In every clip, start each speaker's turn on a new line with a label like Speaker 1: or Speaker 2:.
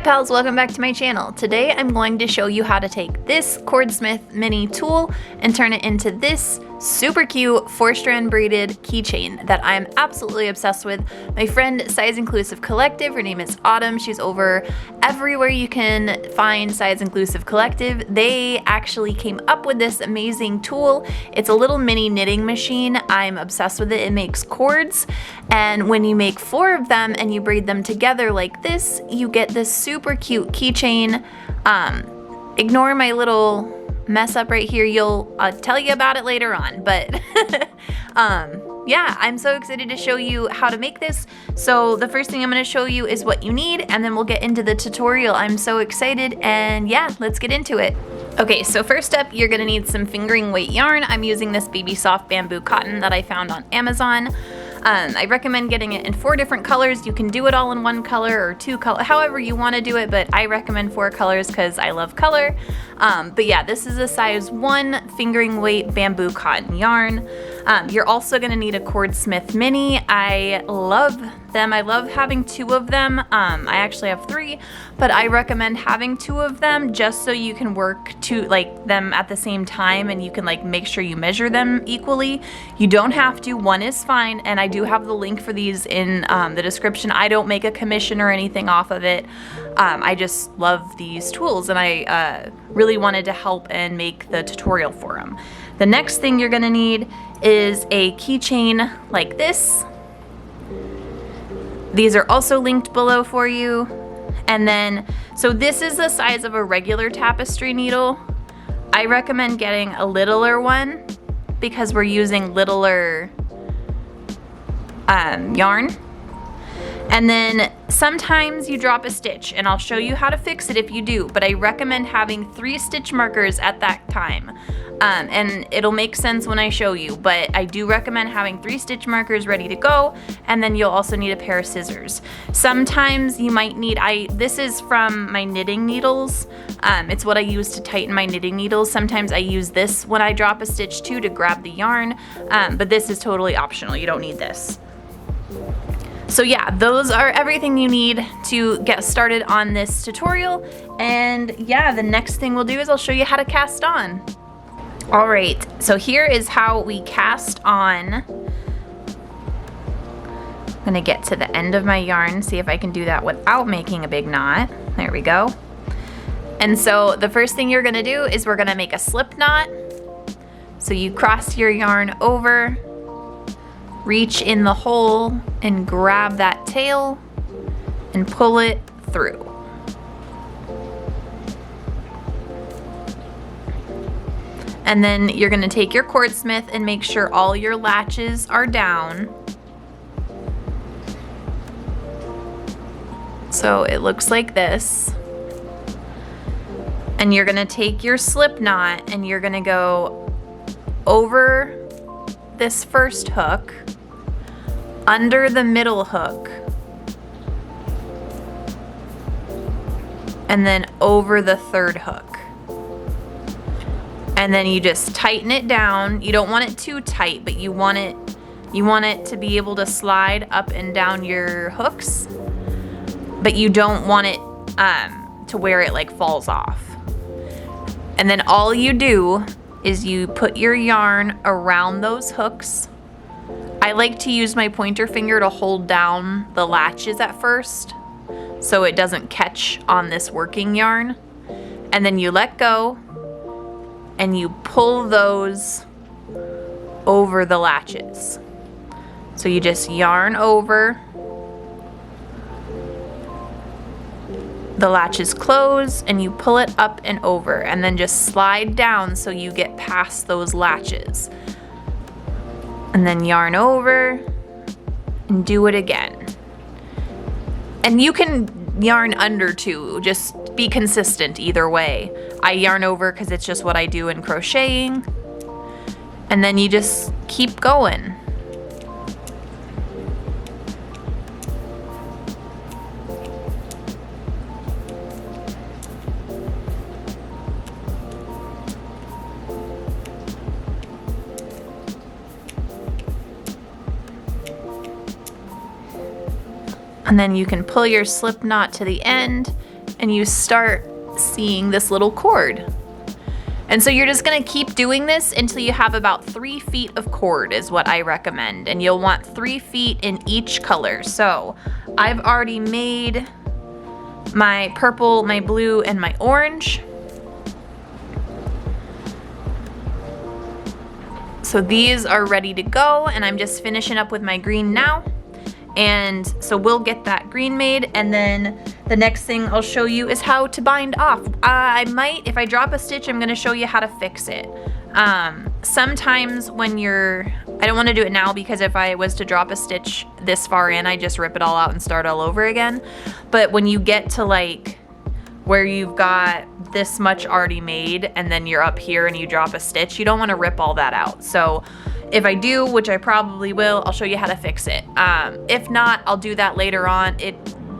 Speaker 1: Hi pals, welcome back to my channel. Today I'm going to show you how to take this Cordsmith mini tool and turn it into this super cute 4-strand braided keychain that I'm absolutely obsessed with. My friend Size Inclusive Collective, her name is Autumn, she's over everywhere you can find Size Inclusive Collective. They actually came up with this amazing tool. It's a little mini knitting machine. I'm obsessed with it. It makes cords, and when you make 4 of them and you braid them together like this, you get this super cute keychain. Ignore my little mess up right here. I'll tell you about it later on, but yeah, I'm so excited to show you how to make this. So the first thing I'm going to show you is what you need, and then we'll get into the tutorial. I'm so excited, and yeah, let's get into it. Okay, so first up, you're going to need some fingering weight yarn. I'm using this Baby Soft Bamboo Cotton that I found on Amazon. I recommend getting it in 4 different colors. You can do it all in 1 color or 2 color, however you want to do it, but I recommend 4 colors because I love color. But yeah, this is a size 1 fingering weight bamboo cotton yarn. You're also going to need a Cordsmith mini. I love them. I love having 2 of them. I actually have 3, but I recommend having 2 of them just so you can work them at the same time, and you can make sure you measure them equally. You don't have to. 1 is fine, and I do have the link for these in the description. I don't make a commission or anything off of it. I just love these tools, and I really wanted to help and make the tutorial for them. The next thing you're going to need is a keychain like this. These are also linked below for you. And then, so this is the size of a regular tapestry needle. I recommend getting a littler one because we're using littler yarn. And then sometimes you drop a stitch, and I'll show you how to fix it if you do, but I recommend having 3 stitch markers at that time. And it'll make sense when I show you, but I do recommend having 3 stitch markers ready to go, and then you'll also need a pair of scissors. Sometimes you might need, this is from my knitting needles. It's what I use to tighten my knitting needles. Sometimes I use this when I drop a stitch too to grab the yarn, but this is totally optional. You don't need this. So yeah, those are everything you need to get started on this tutorial. And yeah, the next thing we'll do is I'll show you how to cast on. All right, so here is how we cast on. I'm gonna get to the end of my yarn, see if I can do that without making a big knot. There we go. And so the first thing you're gonna do is we're gonna make a slip knot. So you cross your yarn over, reach in the hole and grab that tail and pull it through. And then you're going to take your Cordsmith and make sure all your latches are down. So it looks like this. And you're going to take your slip knot and you're going to go over this first hook, under the middle hook, and then over the third hook. And then you just tighten it down. You don't want it too tight, but you want it to be able to slide up and down your hooks, but you don't want it to where it falls off. And then all you do is you put your yarn around those hooks. I like to use my pointer finger to hold down the latches at first so it doesn't catch on this working yarn. And then you let go and you pull those over the latches. So you just yarn over, the latches close, and you pull it up and over, and then just slide down so you get past those latches. And then yarn over and do it again. And you can yarn under too, just be consistent either way. I yarn over because it's just what I do in crocheting. And then you just keep going. And then you can pull your slip knot to the end and you start seeing this little cord. And so you're just gonna keep doing this until you have about 3 feet of cord is what I recommend. And you'll want 3 feet in each color. So I've already made my purple, my blue, and my orange. So these are ready to go, and I'm just finishing up with my green now. And so we'll get that green made, and then the next thing I'll show you is how to bind off. I might, if I drop a stitch, I'm gonna show you how to fix it. Sometimes when I don't wanna do it now because if I was to drop a stitch this far in, I just rip it all out and start all over again. But when you get to like where you've got this much already made and then you're up here and you drop a stitch, you don't wanna rip all that out. So if I do, which I probably will, I'll show you how to fix it. If not, I'll do that later on.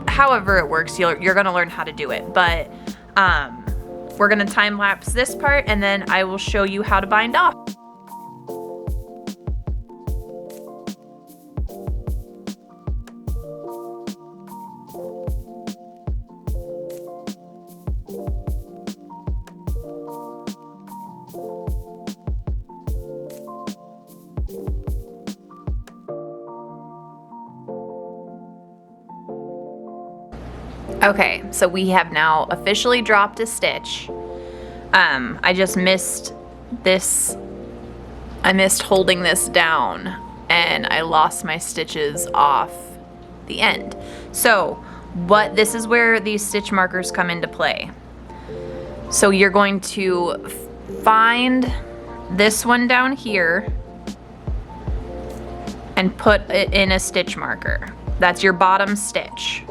Speaker 1: However it works, you're gonna learn how to do it. But we're gonna time lapse this part and then I will show you how to bind off. Okay, so we have now officially dropped a stitch. I just missed this. I missed holding this down and I lost my stitches off the end. So this is where these stitch markers come into play. So you're going to find this one down here and put it in a stitch marker. That's your bottom stitch.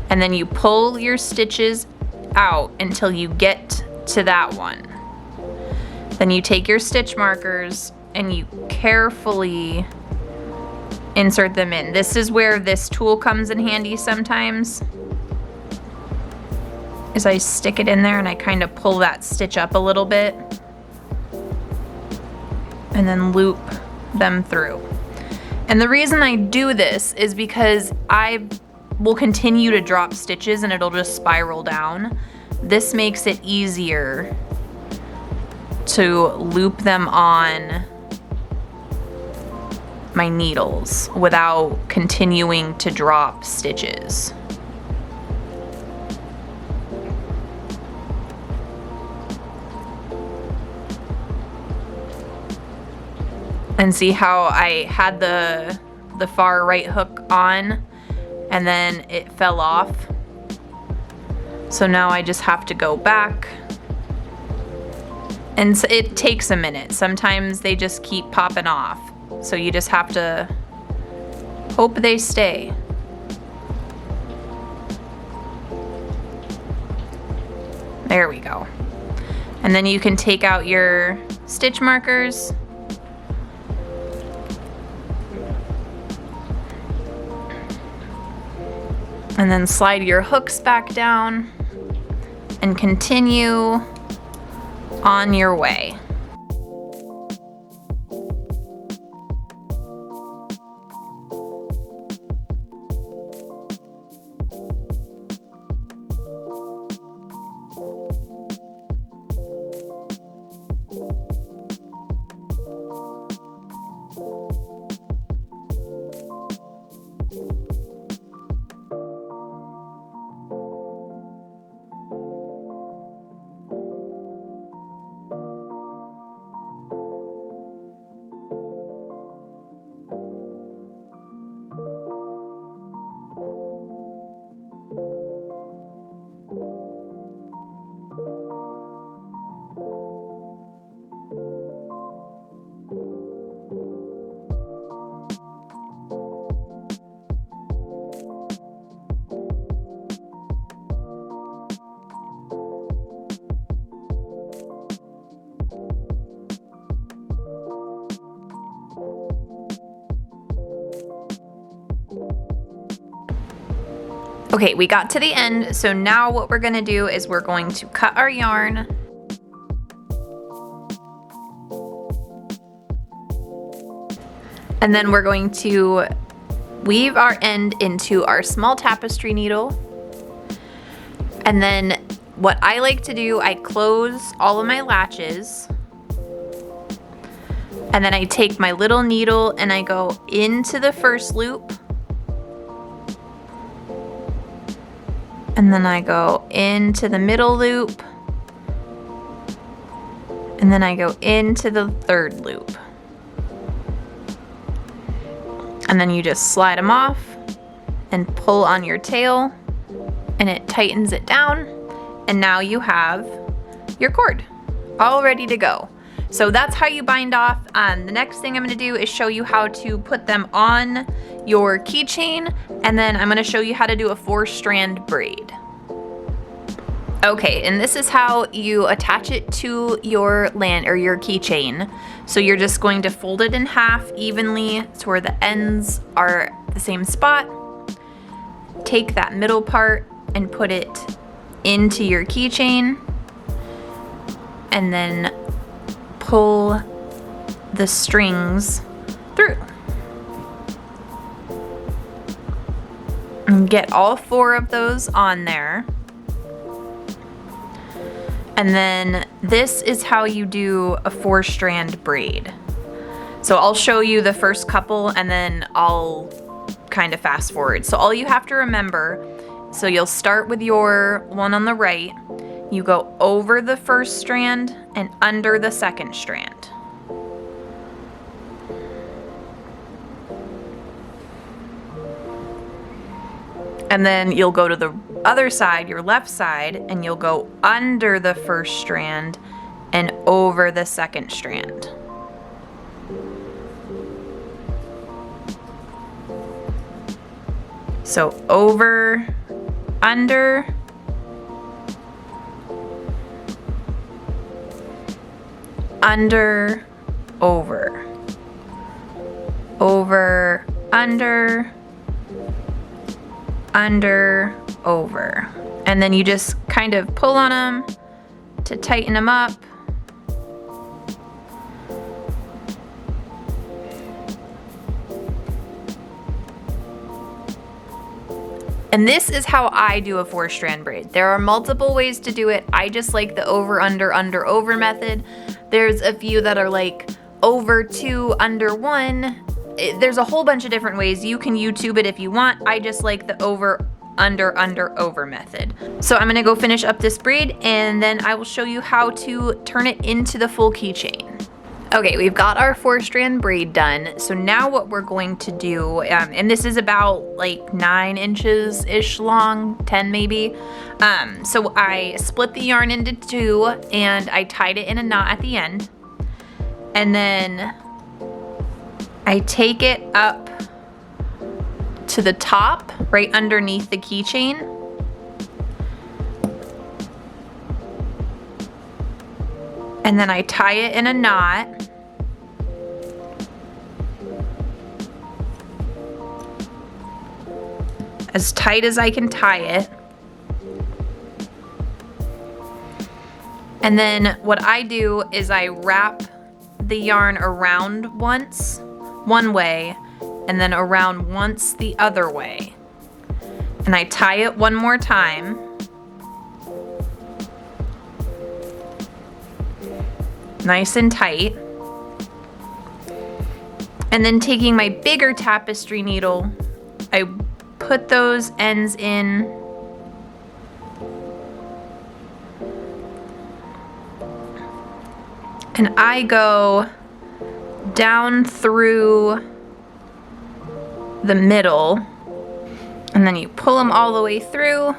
Speaker 1: And then you pull your stitches out until you get to that one. Then you take your stitch markers and you carefully insert them in. This is where this tool comes in handy sometimes. Is I stick it in there and I kind of pull that stitch up a little bit and then loop them through. And the reason I do this is because I will continue to drop stitches and it'll just spiral down. This makes it easier to loop them on my needles without continuing to drop stitches. And see how I had the far right hook on and then it fell off. So now I just have to go back. And so it takes a minute. Sometimes they just keep popping off. So you just have to hope they stay. There we go. And then you can take out your stitch markers. And then slide your hooks back down and continue on your way. Okay, we got to the end, so now what we're gonna do is we're going to cut our yarn. And then we're going to weave our end into our small tapestry needle. And then what I like to do, I close all of my latches, and then I take my little needle and I go into the first loop, and then I go into the middle loop, and then I go into the third loop. And then you just slide them off and pull on your tail, and it tightens it down, and now you have your cord all ready to go. So that's how you bind off. The next thing I'm gonna do is show you how to put them on your keychain, and then I'm gonna show you how to do a 4-strand braid. Okay, and this is how you attach it to your your keychain. So you're just going to fold it in half evenly to where the ends are the same spot. Take that middle part and put it into your keychain, and then pull the strings through. And get all 4 of those on there. And then this is how you do a 4-strand braid. So I'll show you the first couple and then I'll kind of fast forward. So all you have to remember, so you'll start with your one on the right, you go over the first strand and under the second strand. And then you'll go to the other side, your left side, and you'll go under the first strand and over the second strand. So over, under, under, over, over, under, over. And then you just kind of pull on them to tighten them up. And this is how I do a 4-strand braid. There are multiple ways to do it. I just like the over, under, over method. There's a few that are like over 2, under 1. There's a whole bunch of different ways. You can YouTube it if you want. I just like the over, under, over method. So I'm gonna go finish up this braid, and then I will show you how to turn it into the full keychain. Okay, we've got our 4-strand braid done. So now what we're going to do, and this is about like 9 inches-ish long, 10 maybe. So I split the yarn into 2 and I tied it in a knot at the end. And then I take it up to the top, right underneath the keychain. And then I tie it in a knot. As tight as I can tie it. And then what I do is I wrap the yarn around once, one way, and then around once the other way. And I tie it one more time. Nice and tight. And then taking my bigger tapestry needle, I put those ends in. And I go down through the middle, and then you pull them all the way through.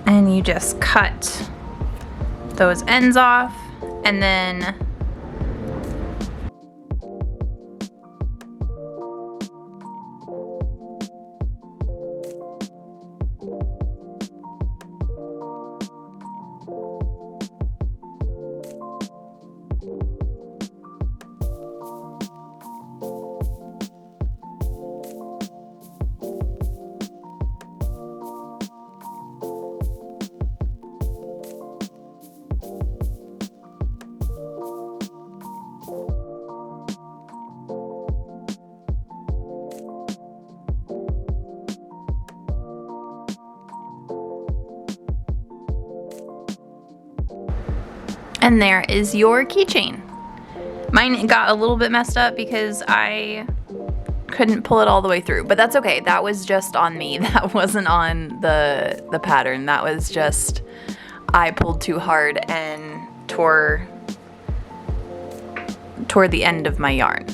Speaker 1: And you just cut those ends off, and then And there is your keychain. Mine got a little bit messed up because I couldn't pull it all the way through, but that's okay. That was just on me. That wasn't on the pattern. That was just, I pulled too hard and tore the end of my yarn.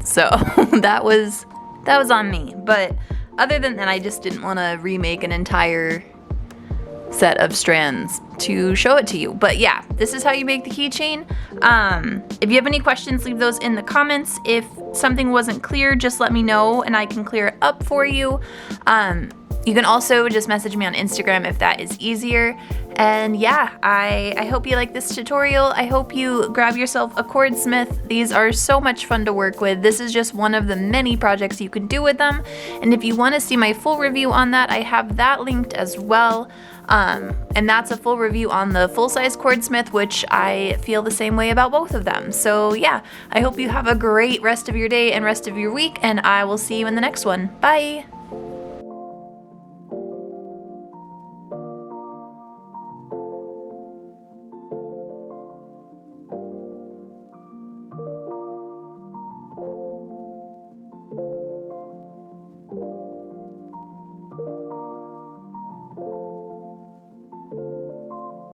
Speaker 1: So that was on me. But other than that, I just didn't want to remake an entire set of strands to show it to you. But yeah, this is how you make the keychain. If you have any questions, leave those in the comments. If something wasn't clear, just let me know and I can clear it up for you. You can also just message me on Instagram if that is easier. And yeah, I hope you like this tutorial. I hope you grab yourself a Cordsmith. These are so much fun to work with. This is just one of the many projects you can do with them. And if you want to see my full review on that, I have that linked as well. And that's a full review on the full-size Cordsmith, which I feel the same way about both of them. So yeah, I hope you have a great rest of your day and rest of your week, and I will see you in the next one. Bye!